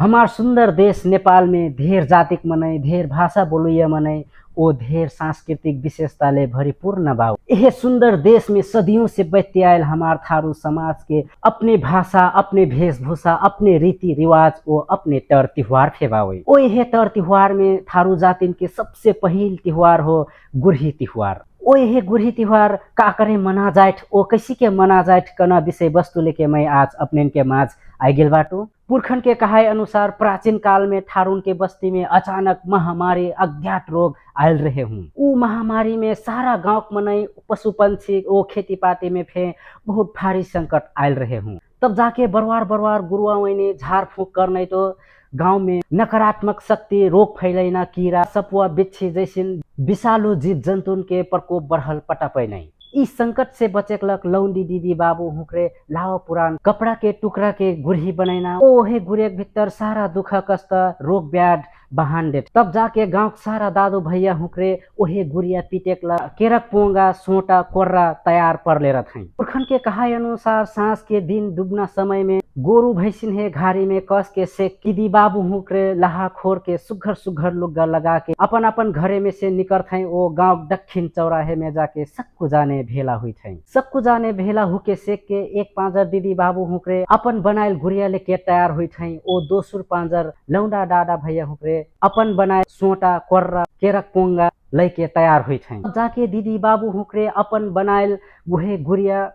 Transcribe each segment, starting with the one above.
हमार सुंदर देश नेपाल में ढेर जातिक मनै ढेर भाषा बोलुया मनै ओ ढेर सांस्कृतिक विशेषताले भरिपूर्ण बा। यह सुंदर देश में सदियों से बहते आयल हमार थारू समाज के अपने भाषा, अपने वेशभूषा, अपने रीति रिवाज ओ अपने तर त्योहार फेबावे। ओ यह तर त्योहार में थारू जातिन के सबसे पहिल त्योहार हो गुरही त्योहार। ओ यह गुरही त्योहार का करे मना जाट ओ कैसी के मना जाट कना विषय वस्तु लेके मैं आज अपने के माज आई गेल बाटू। पुरखन के कहाय अनुसार प्राचीन काल में थारून के बस्ती में अचानक महामारी अज्ञात रोग आयल रहे हूँ। ऊ महामारी में सारा गांव मनै पशु पंछी ओ खेती पाती में फे बहुत भारी संकट आयल रहे हूँ। तब जाके बरवार बरवार गुरुआ ने झाड़ फूक करने तो गांव में नकारात्मक शक्ति रोग फैलैना कीड़ा सपुआ बिच्छी जैसिन विषालु जीव जंतुन के प्रकोप बढ़ल पटपै नहीं। इस संकट से बचेकलक लौंडी दीदी बाबू हुकरे लावा पुरान कपड़ा के टुकड़ा के गुरही बनैना ओहे गुरेक भीतर सारा दुख कष्ट रोग ब्याध बहान दे। तब जाके गांव सारा दादू भैया हुकरे ओहे गुरिया पिटेकला केरक पोंगा सोटा कोर्रा तैयार पर ले रहे। पुरखन के कहाय अनुसार सांस के दिन डूबना समय में गोरू भैंसिन है घारी में कस के से किदी बाबू हुकरे लहा खोर के सुघर सुघर लुग्गा लगा के अपन अपन घरे में से निकर थे। ओ गांव दक्षिण चौराहे में जाके सबको जाने भेला हुई थे। सबको जाने भेला हुके सेक के एक पांजर दीदी बाबू हुकरे अपन बनायल गुड़िया लेके तैयार हुई थे। ओ दोसर पांजर लौंडा दादा भैया हुकरे अपन बनाए सोटा कोर्रा केरक पोंगा लेके तैयार हुई थे। जाके दीदी बाबू हुकरे अपन बनायल गुहे गुड़िया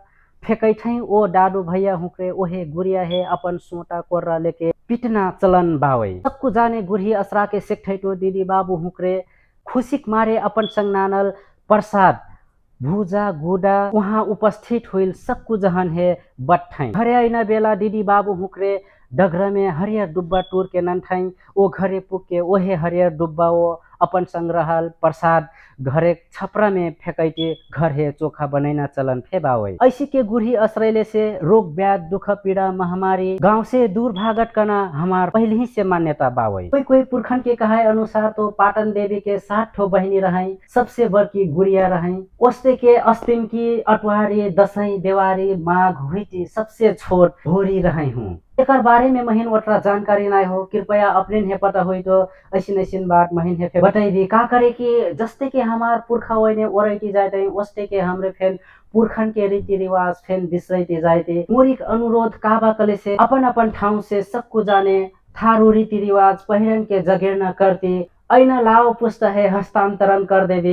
फेंकै थे। ओ दादू भैया हुकरे ओहे गुड़िया है अपन सोटा कोर्रा लेके पिटना चलन बावे। सबको जाने गुरही असरा के सेक तो दीदी बाबू हुकरे खुशिक मारे अपन संग नानल प्रसाद भूजा गुडा वहाँ उपस्थित हुई सबको जहन है बट घरे आइना बेला दीदी बाबू हुकरे डगरा में हरियर डुब्बा टूर के नन ठाई। ओ घरे पुग के ओहे हरियर डुब्बा ओ अपन संग्रहल प्रसाद घरे छपरा में फेंकते घर है चोखा बनैना चलन फेबावे। ऐसी के गुरही असरैले से रोग व्याध दुख पीड़ा महामारी गांव से दूर भागत करना हमार पहले ही से मान्यता बावे। कोई कोई पुरखन के कहाय अनुसार तो पाटन देवी के 7 ठो बहनी रहे सबसे बड़की गुड़िया रहे। ओस्ते के अस्तिम की अटवारी दसैं देवारी माघ हुईटी सबसे छोट भोरी रहे हूँ। एक बारे में महीन वटरा जानकारी ना हो कृपया अपने है पता हुई तो ऐसी बात महीन है बताई दी का करे कि जस्ते के हमार पुरखा ने ओरैटी जाते वस्ते के हमरे फेन पुरखन के रीति रिवाज फेन बिसरैते जाते। मोरिक अनुरोध काबा कले से अपन अपन ठाउँ से सबको जाने थारू रीति रिवाज पहिरन के जगेर्ना करते ऐना लाओ पुस्त है हस्तांतरण कर देवे।